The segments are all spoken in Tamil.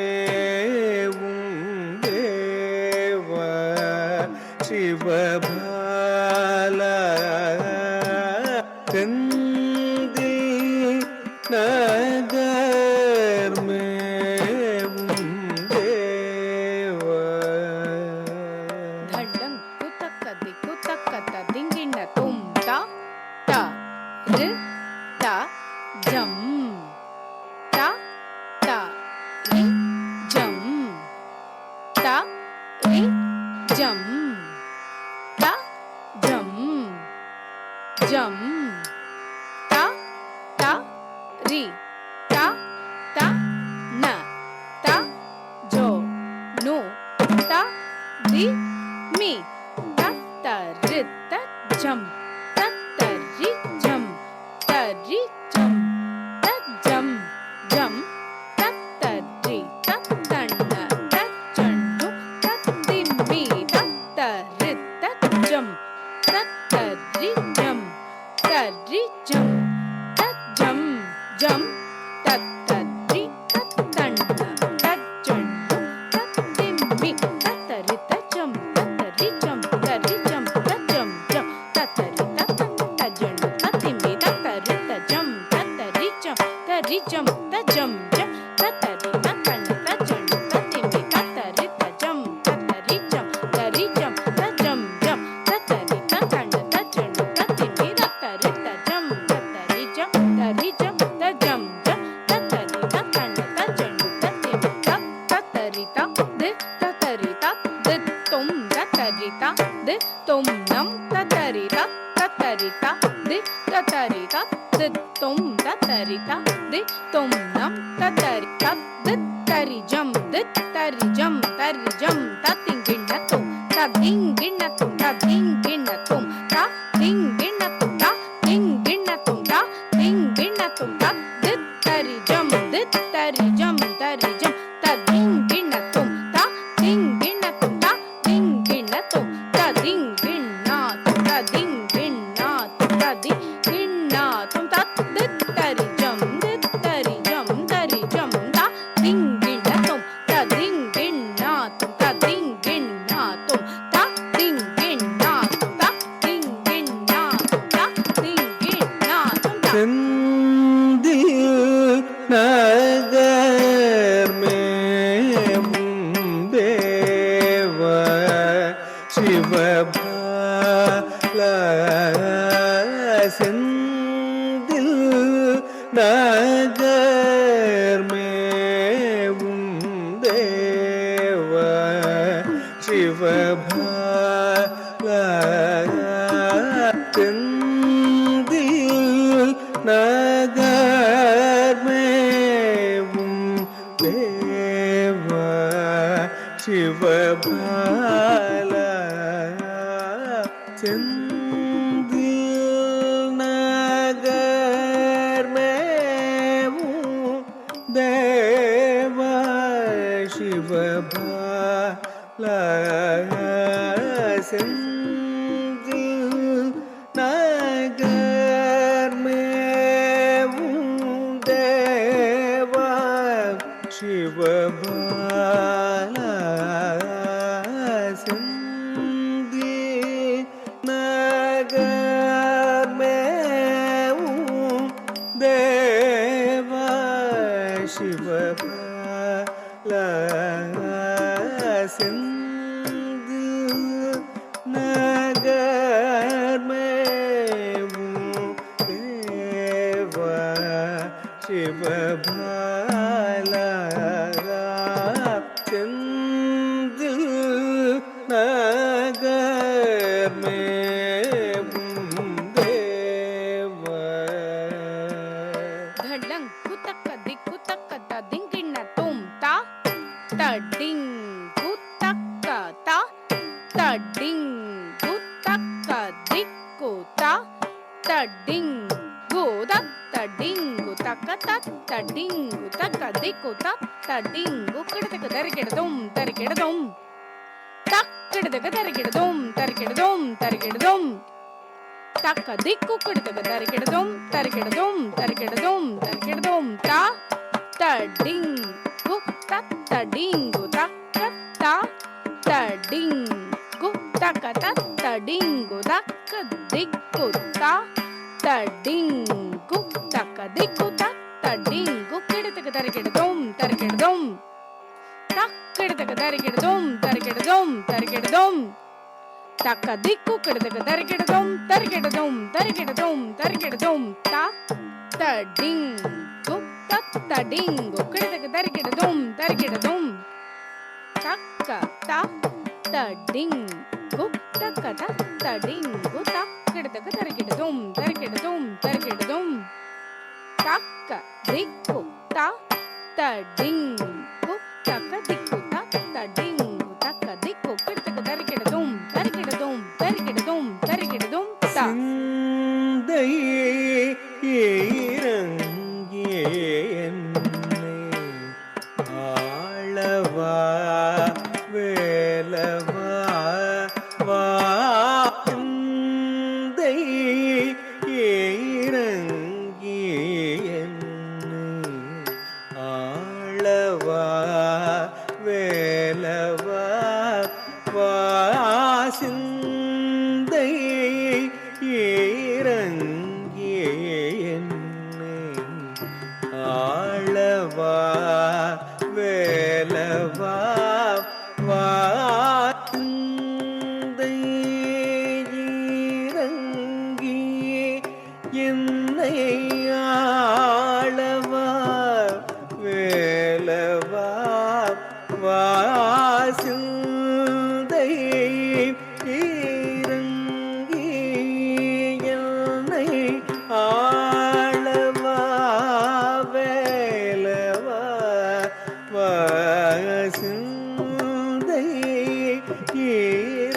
நகர்மேவும் தேவ சிவபாலா செந்தில் நகர்மேவும் தேவ தண்டங் குத்தக்கதி குத்தக்கத்த திங்கிண்ண தும் தா தா ரு தா ஜம் தா தா ரி ஜம் தா ரி ஜம் தா ஜம் ஜம் தா தா ரி தா தா ந தா ஜோ நு தா தி மீ தத்தரி தஜம் தத்தரி ஜம் தரி ஜம் தஜம் ஜம் தத்தரி தத்தண்ண தச்சண்டு தத்திமி தத்தரி தஜம் தத்தரி ஜம் தரி ஜம் தஜம் ஜம் தத்தரி தத்தண்ண தச்சண்டு தத்திமி தத்தரி தஜம் தத்தரி ஜம் தரி ஜம் தஜம் ஜம் தத்தரி தத்தஜண்டு தத்திமி தத்தரி தஜம் தத்தரி ஜம் தரி ஜம் தஜம் ஜம் தத்தரி தத்தண்ண தச்சண்டு தத்திமி தத்தரி தஜம் தத்தரி ஜம் தரி ஜம் தஜம் ஜம் தத்தரி தத்தண்ண தச்சண்டு தத்திமி தத்தரி தஜம் தத்தரி ஜம் தரி ஜம் தஜம் ஜம் தத்தரி தத்தண்ண தச்சண்டு தத்திமி தத்தரி தத்து தத்தரி தத்து தும் தத்தரி தத்து தும் நம் தத்தரி தத்தரி தத்து தத்தரி தத்து தும் தத்தரி தத்து தும் நம் தத்தரி தத்து தரி ஜம் தரி ஜம் தத்திங்கிண்ண தும் தத்திங்கிண்ண தும் தத்திங்கிண்ண தும் தத்திங்கிண்ண தும் தத்திங்கிண்ண தும் தத்திங்கிண்ண தும் தத்து தரி ஜம் தரி ஜம் தத்திங்கிண்ண தும் தத்திங்கிண்ண தும் தத்திங்கிண்ண தும் தத்திங்கிண்ண தும் தத்திங்கிண்ண தும் தத்திங்கிண்ண தும் தத்து தரி ஜம் தரி ஜம் தத்திங்கிண்ண தும் தத்திங்கிண்ண தும் தத்திங்கிண்ண தும் தத்திங்கிண்ண தும் தத்திங்கிண்ண தும் தத்திங்கிண்ண தும் செந்தில் நகர்மேவும் தேவ சிவபாலா செந்தில் நகர்மேவும் தேவ சிவபாலா செந்தில் நகர்மேவும் தேவ சிவபாலா செந்தில் நகர்மேவும் தேவ சிவபாலா செந்தில் நகர்மேவும் தேவ சிவபாலா செந்தில் நகர்மேவும் தேவ சிவபாலா செந்தில் நகர்மேவும் தேவ சிவபாலா செந்தில் நகர்மேவும் தேவ தடங் குத்தக்கதி குத்தக்கத திங்கிண்ண தும் தா தடிங் குத்தக்க தா தடிங் குத்தக்க திக்கு தா தடிங் குதத் தடிங்கு தக்க தடிங்கு தக்க திக்கு தடிங்கு கிடதக்கு தரிக்கிடதும் தரிக்கிடதும் தக்கிடதக்கு தரிக்கிடதும் தரிக்கிடதும் தரிக்கிடதும் தக்க திக்கு கிடதக்கு தரிக்கிடதும் தரிக்கிடதும் தரிக்கிடதும் தரிக்கிடதும் தா தடிங்கு தத்தடிங்கு தக்கத்தா தடிங்கு தக்கத தடிங்கு தக்க திக்குத்தா தடிங்கு தக்க திக்குத்தா தடிங்கு கிடத்துக்கு தருகிடுதும் தருகிடுதும் தக்கிடத்துக்கு தருகிடுதும் தருகிடுதும் தருகிடுதும் தக்க திக்கு கிடத்துக்கு தருகிடுதும் தருகிடுதும் தருகிடுதும் தருகிடுதும் தா தடிங்கு தத்தடிங்கு கிடத்துக்கு தருகிடுதும் தருகிடுதும் தக்க தா தடிங்கு தக்க தத்தடிங்கு தக்கிடத்துக்கு தருகிடுதும் தருகிடுதும் தருகிடுதும் தக்க திக்கு தா தடிங்கு தக்க திக்கு தா தடிங்கு தக்க திக்கு கிடத்துக்கு தருகிடுதும் தருகிடுதும் தருகிடுதும் தருகிடுதும் தா சிந்தையே இறங்கிய என்னை ஆளவா வேலவா வா சிந்தையே இறங்கிய என்னை ஆளவா வேலவா வா சிந்தை இறங்கிய என்னை ஆளவா வேலவா வா சிந்தை இறங்கிய என்னை ஆளவா வேலவா வா சிந்தை இறங்கி என்னை ஆளவா வேலவா வா சிந்தை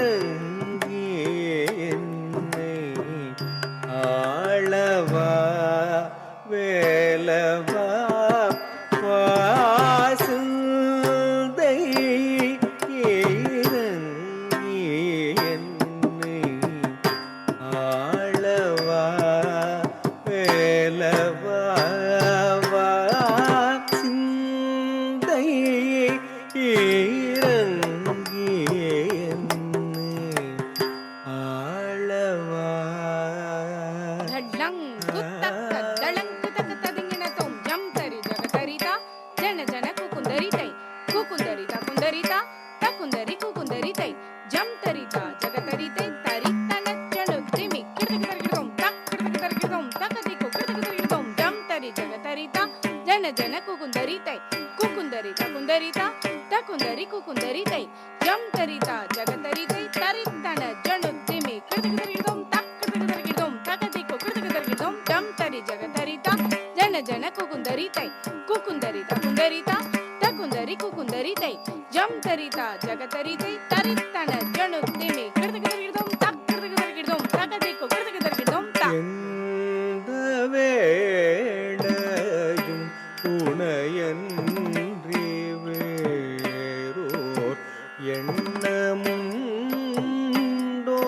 இறங்கி என்னை ஆளவா வேலவா வா சிந்தை இறங்கி என்னை ஆளவா வேலவா வா சிந்தை இறங்கி என்னை ஆளவா ಧಡ್ಲಂಗು ತಕ್ಕ ದಳಂಕು ತಕ್ಕ ತದಿಂಗಿನ ತೊಂ ಜಂ ತರಿ ಜಗ ತರಿತಾ ಜನ ಜನ ಕುಕುಂದರಿತೈ ಕುಕುಂದರಿತ ಕುಂದರಿತ ತಕುಂದರಿ ಕುಕುಂದರಿತೈ ಜಂ ತರಿತಾ ಜಗ ತರಿತೈ ತರಿತನ ಜನು ತಿಮಿ ಕಿಡಕ ತರಿಗಿಡೋಂ ತಕ್ ಕಿಡಕ ತರಿಗಿಡೋಂ ತಕದಿಕು ಕಿಡಕ ತರಿಗಿಡೋಂ ಜಂ ತರಿ ಜಗ ತರಿತಾ ಜನ ಜನ ಕುಕುಂದರಿತೈ ಕುಕುಂದರಿತ ಕುಂದರಿತ ತಕುಂದರಿ ಕುಕುಂದರಿತೈ ಜಂ ತರಿತಾ ಜಗ ತರಿತೈ ತರಿತನ ಜನು ತಿಮಿ ಕಿಡಕ ತರಿಗಿಡೋಂ ತಕ್ ಕಿಡಕ ತರಿಗಿಡೋಂ ತಕದಿಕು ಕಿಡಕ ತರಿಗಿಡೋಂ ಜಂ ತರಿ ಜಗ ತರಿತಾ ಜನ ಜನ ಕುಕುಂದರಿತೈ ಕುಕುಂದರಿತ ಕುಂದರಿತ ತಕುಂದರಿ ಕುಕುಂದರಿತೈ ಜಂ ತರಿತಾ ಜಗ ತರಿತೈ ತರಿತನ ಜನು ತಿಮಿ ಕಿಡಕ ತರಿಗಿಡೋಂ ತಕ್ ಕಿಡಕ ತರಿಗಿಡೋಂ ತಕದಿಕು ಕಿಡಕ ತರಿಗಿಡೋಂ ತ எந்த வேளையும் உனையன்றி வேறோர் எண்ணமுண்டோ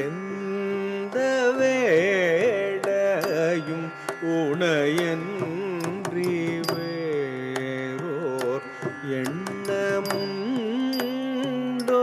எந்த வேளையும் உனையன்றி வேறோர் எண்ணமுண்டோ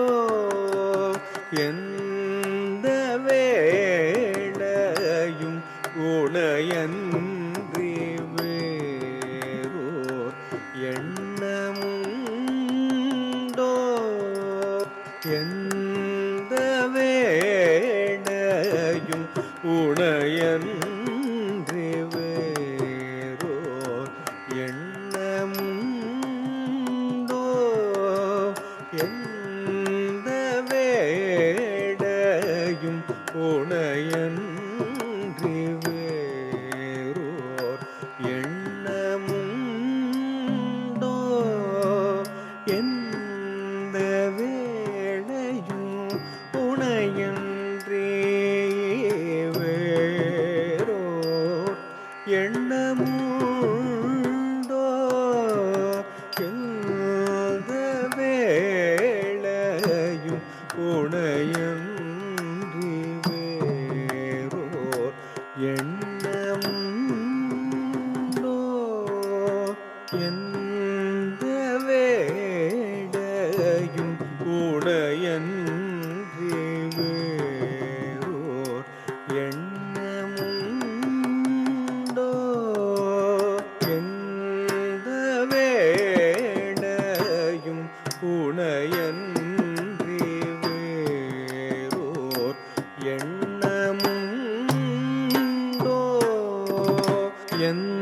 எந்த வேடையும் உடையன்றி வேறோர் எண்ணமுண்டோ எந்த வேடையும் உடையன்றி வேறோர் எண்ணமுண்டோ எந்த